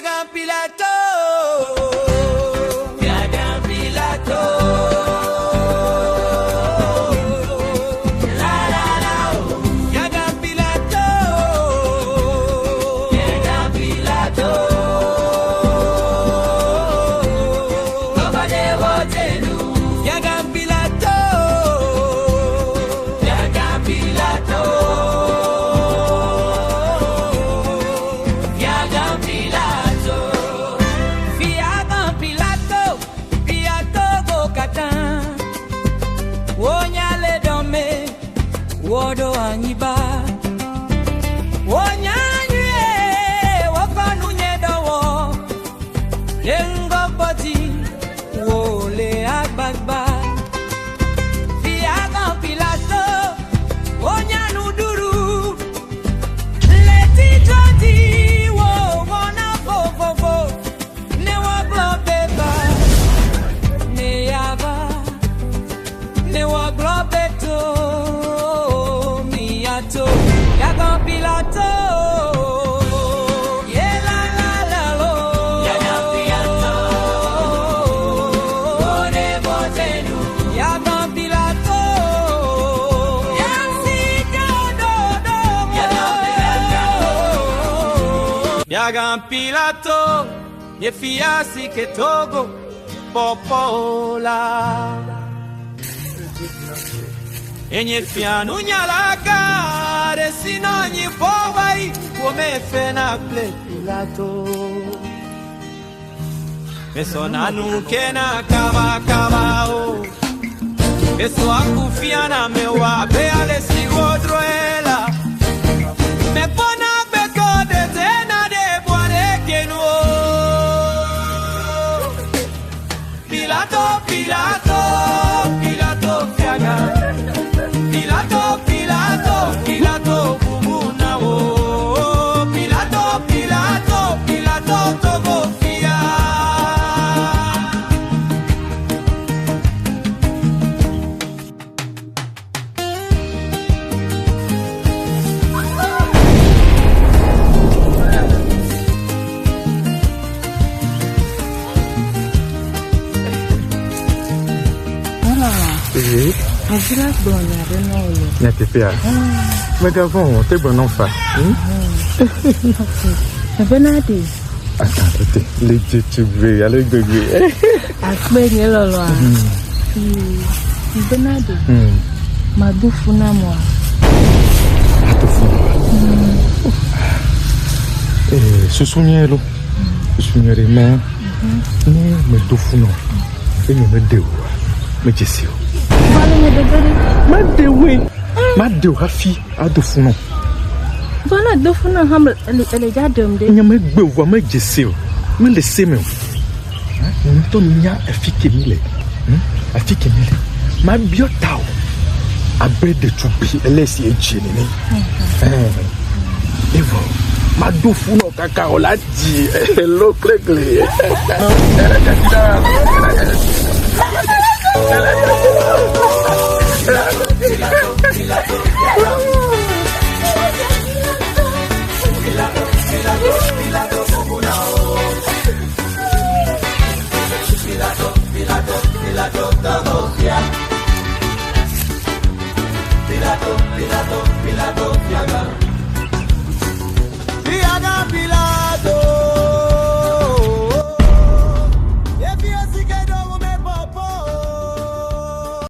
Yagan Pilato. Yagan Pilato. La la la. Yagan Pilato. Yagan Pilato. Nobody wanted you. Yagan Pilato. Yagan Pilato. Yagan Pilato. Yagan Pilato. Pilato go katan. Wonyale dome. Wodo anyiba. Wonyanyue. Wakonu nyedowo. Yengo boti. Wole agbagba. Yagan Pilato. Wonyanuduru. Leti jodi. Wo wana fofofo. Ne wa globeba. Ne yaba. Ne wa globeto. Miato. Yagan Pilato. Yeah, la, la, la, lo. Yagan Pilato. Ore botenu. Yagan Pilato. Yansika do do. Yagan Pilato. Yagan Pilato. Ye fiasi che togo. Popola. Enye fianu nyalaka. Resino nyi powai. Come fena ple Pilato. Mesonanu kena kaba kaba o. Eso akufiana me wa be ale si wodroela. Me pona beko de tena de boare kenu. Pilato, Pilato, Pilato fiaga. Pilato, Pilato, Pilato bubuna o. Pilato, Pilato, Pilato togo fia. Oui. Azira gbọ̀nyà rẹ̀ náà yẹ. N'y a que faire. Mais d'avant, t'es bon enfant. Ẹ̀fẹ́ náà dé. Attends, attends. Les dieux, tu veux, allez, bébé. Àpẹ́ yẹn lọ́lọ́ à. Ẹ̀fẹ́ náà dé. Màá dún fún náà mọ́ à. Ce souvenir là, ce souvenir est mais me dofuno, et me deu, me jesio. Voilà me debere. Ma dewe, ma deu rafi a dofuno. Voilà dún fún náà hàm ẹlẹ́jà dẹ̀m dé. Nya me gbewa me jesio, me laisser me. Mon ton nya afike mile, afike mile. Ma biotao, abe de tupi, elesi ejene. Evo. Ma dofuno kaka o la di hello clé. Pilato, Pilato, Pilato, Pilato,